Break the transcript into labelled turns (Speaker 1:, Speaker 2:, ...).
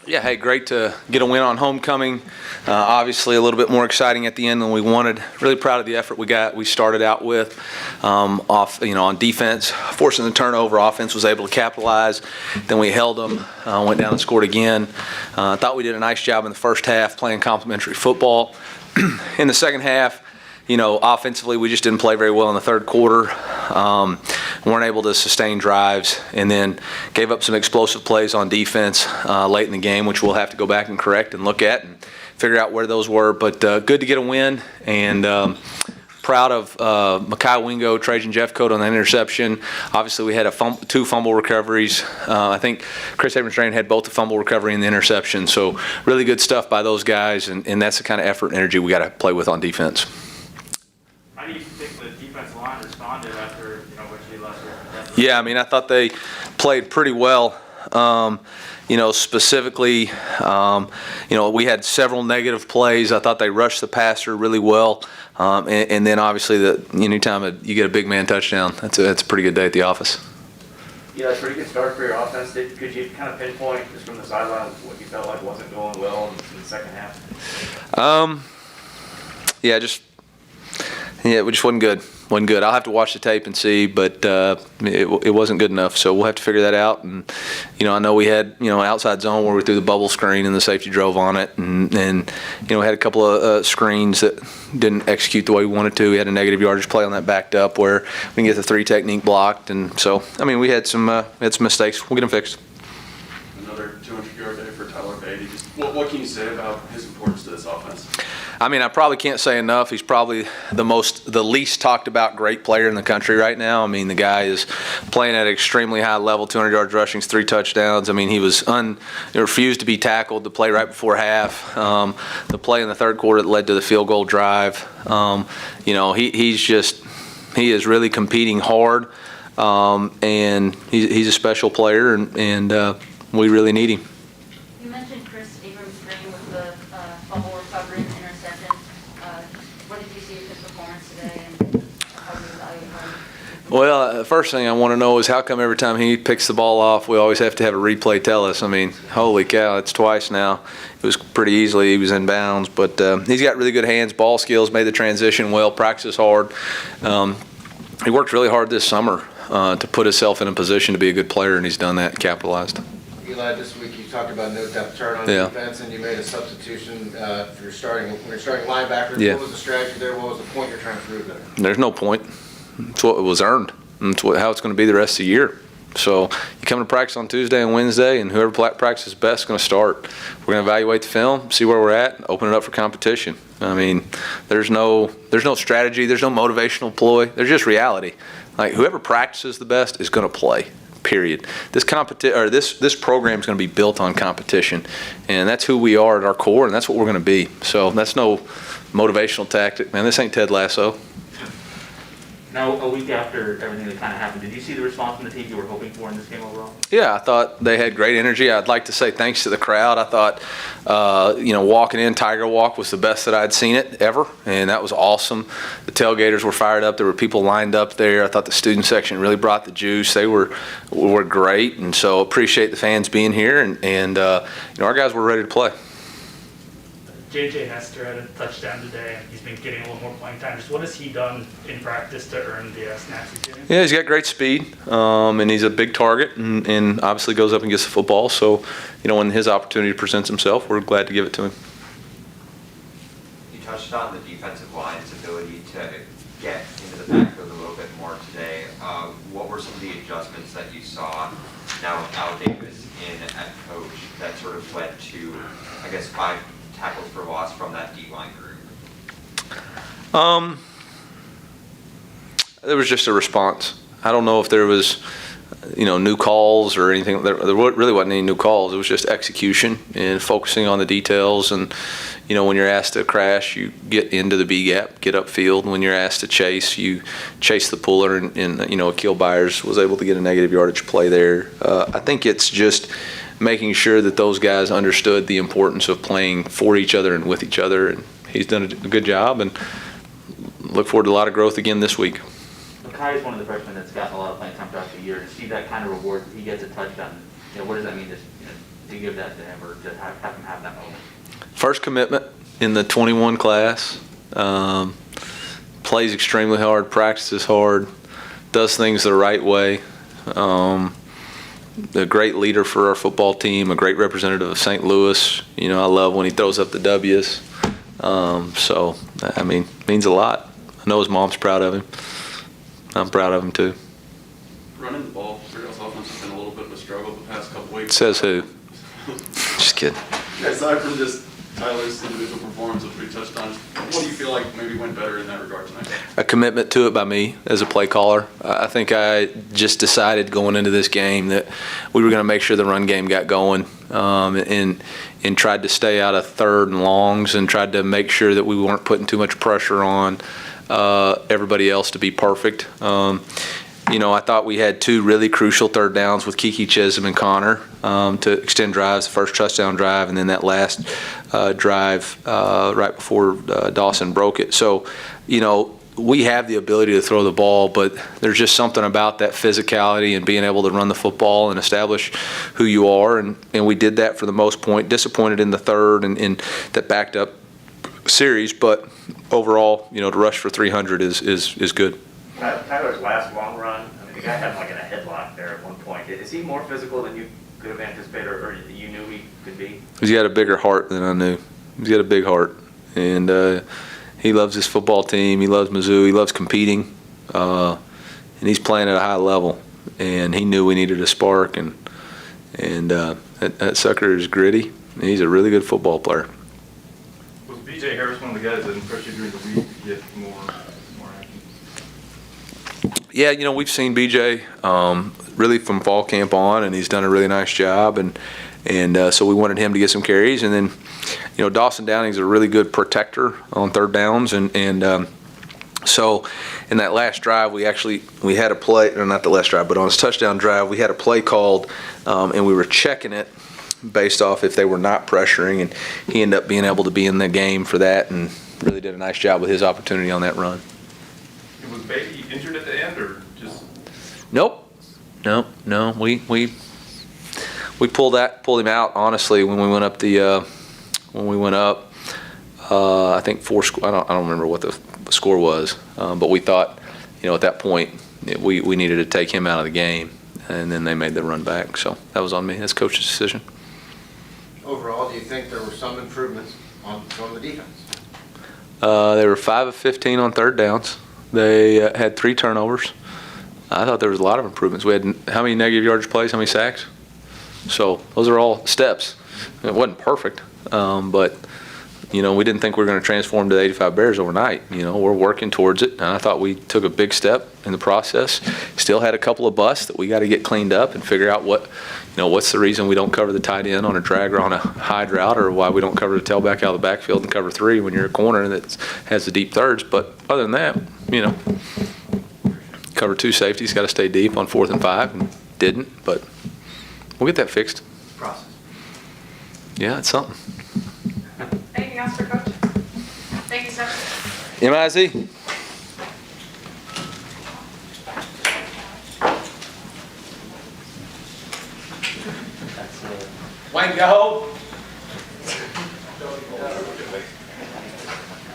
Speaker 1: Yeah, hey, great to get a win on homecoming. Obviously, a little bit more exciting at the end than we wanted. Really proud of the effort we started out with. On defense, forcing the turnover. Offense was able to capitalize. Then we held them, went down and scored again. Thought we did a nice job in the first half playing complementary football. In the second half, offensively, we just didn't play very well in the third quarter. Weren't able to sustain drives, and then gave up some explosive plays on defense late in the game, which we'll have to go back and correct and look at and figure out where those were. But good to get a win, and proud of Mekhi Wingo, Trajan Jeffcoat on that interception. Obviously, we had two fumble recoveries. I think Chris Abrams had both the fumble recovery and the interception. So really good stuff by those guys, and that's the kind of effort and energy we got to play with on defense.
Speaker 2: How do you think the defensive line responded after what you did last week?
Speaker 1: Yeah, I thought they played pretty well. Specifically, we had several negative plays. I thought they rushed the passer really well. And then obviously, anytime you get a big man touchdown, that's a pretty good day at the office.
Speaker 3: Yeah, it's a pretty good start for your offense. Could you kind of pinpoint just from the sideline what you felt like wasn't going well in the second half?
Speaker 1: We just wasn't good. I'll have to watch the tape and see, but it wasn't good enough. So we'll have to figure that out. And I know we had outside zone where we threw the bubble screen and the safety drove on it, and we had a couple of screens that didn't execute the way we wanted to. We had a negative yardage play on that backed up where we can get the 3 technique blocked, and so we had some mistakes. We'll get them fixed.
Speaker 4: Another 200-yard day for Tyler Beatty. What can you say about his importance to this offense?
Speaker 1: I probably can't say enough. He's probably the least talked about great player in the country right now. The guy is playing at an extremely high level, 200 yards rushing, 3 touchdowns. He refused to be tackled. The play right before half, the play in the third quarter that led to the field goal drive. He is really competing hard, and he's a special player, and we really need him.
Speaker 5: You mentioned Chris Abrams' screen with the fumble recovery and interception. What did you see of his performance today, and how do you evaluate him?
Speaker 1: Well, the first thing I want to know is how come every time he picks the ball off, we always have to have a replay tell us. Holy cow, it's twice now. It was pretty easily, he was in bounds, but he's got really good hands, ball skills, made the transition well, practiced hard. He worked really hard this summer to put himself in a position to be a good player, and he's done that and capitalized.
Speaker 6: Eli, this week you talked about no depth chart on defense, and you made a substitution for your starting linebacker.
Speaker 1: Yeah.
Speaker 6: What was the strategy there? What was the point you're trying to prove there?
Speaker 1: There's no point. It's what was earned. It's how it's going to be the rest of the year. So you come to practice on Tuesday and Wednesday, and whoever practices best is going to start. We're going to evaluate the film, see where we're at, and open it up for competition. There's no strategy. There's no motivational ploy. There's just reality. Whoever practices the best is going to play. Period. This program is going to be built on competition, and that's who we are at our core, and that's what we're going to be. So that's no motivational tactic, man. This ain't Ted Lasso.
Speaker 2: Now, a week after everything that kind of happened, did you see the response from the team you were hoping for in this game overall?
Speaker 1: Yeah, I thought they had great energy. I'd like to say thanks to the crowd. I thought, walking in, Tiger Walk was the best that I'd seen it ever, and that was awesome. The tailgaters were fired up. There were people lined up there. I thought the student section really brought the juice. They were great, and so appreciate the fans being here, and our guys were ready to play.
Speaker 7: J.J. Hester had a touchdown today, and he's been getting a little more playing time. Just what has he done in practice to earn the snaps he's getting?
Speaker 1: Yeah, he's got great speed, and he's a big target, and obviously goes up and gets the football. So, when his opportunity presents himself, we're glad to give it to him.
Speaker 8: You touched on the defensive line's ability to get into the backfield a little bit more today. What were some of the adjustments that you saw now with Al Davis in at coach that sort of led to, 5 tackles for loss from that D-line group?
Speaker 1: There was just a response. I don't know if there was, new calls or anything. There really wasn't any new calls. It was just execution and focusing on the details. And, when you're asked to crash, you get into the B gap, get upfield. When you're asked to chase, you chase the puller. And Akil Byers was able to get a negative yardage play there. I think it's just making sure that those guys understood the importance of playing for each other and with each other, and he's done a good job, and look forward to a lot of growth again this week.
Speaker 2: Mekhi is one of the freshmen that's gotten a lot of playing time throughout the year. To see that kind of reward, he gets a touchdown. What does that mean to to give that to him or to have him have that moment?
Speaker 1: First commitment in the 21 class. Plays extremely hard, practices hard, does things the right way. A great leader for our football team, a great representative of St. Louis. You know, I love when he throws up the W's. So, I mean, means a lot. I know his mom's proud of him. I'm proud of him too.
Speaker 4: Running the ball for y'all's offense has been a little bit of a struggle the past couple weeks.
Speaker 1: Says who? Just kidding.
Speaker 4: Aside from just Tyler's individual performance, which we touched on, what do you feel like maybe went better in that regard tonight?
Speaker 1: A commitment to it by me as a play caller. I think I just decided going into this game that we were going to make sure the run game got going, and tried to stay out of third and longs and tried to make sure that we weren't putting too much pressure on everybody else to be perfect. You know, I thought we had two really crucial third downs with Kiki Chisholm and Connor to extend drives, the first touchdown drive, and then that last drive right before Dawson broke it. So, you know, we have the ability to throw the ball, but there's just something about that physicality and being able to run the football and establish who you are, and we did that for the most part. Disappointed in the third and that backed up series, but overall, you know, to rush for 300 is good.
Speaker 3: Tyler's last long run, I mean, the guy had him like in a headlock there at one point. Is he more physical than you could have anticipated or you knew he could be?
Speaker 1: He's got a bigger heart than I knew. He's got a big heart, and he loves his football team. He loves Mizzou. He loves competing, and he's playing at a high level. And he knew we needed a spark, and that sucker is gritty. And he's a really good football player.
Speaker 9: Was B.J. Harris one of the guys that impressed you during the week to get more action?
Speaker 1: Yeah, you know, we've seen BJ really from fall camp on, and he's done a really nice job, and so we wanted him to get some carries. And then, you know, Dawson Downing's a really good protector on third downs, and so in that last drive, we had a play, or not the last drive, but on his touchdown drive, we had a play called, and we were checking it based off if they were not pressuring, and he ended up being able to be in the game for that, and really did a nice job with his opportunity on that run.
Speaker 9: Was Beatty injured at the end, or just?
Speaker 1: Nope. No. We pulled him out honestly when we went up I think 4 score. I don't remember what the score was, but we thought, you know, at that point we needed to take him out of the game, and then they made the run back. So that was on me. That's coach's decision.
Speaker 6: Overall, do you think there were some improvements from the defense?
Speaker 1: They were 5 of 15 on third downs. They had 3 turnovers. I thought there was a lot of improvements. We had how many negative yardage plays, how many sacks? So those are all steps. It wasn't perfect, but, you know, we didn't think we were going to transform to the 85 Bears overnight. You know, we're working towards it, and I thought we took a big step in the process. Still had a couple of busts that we got to get cleaned up and figure out what's the reason we don't cover the tight end on a drag or on a high route, or why we don't cover the tailback out of the backfield and cover 3 when you're a corner that has the deep thirds. But other than that, you know, cover 2 safeties, got to stay deep on 4th and 5, and didn't, but we'll get that fixed.
Speaker 6: Process.
Speaker 1: Yeah, it's something.
Speaker 5: Anything else for Coach? Thank you, sir.
Speaker 1: MIZ.
Speaker 2: That's
Speaker 6: Wayne, go.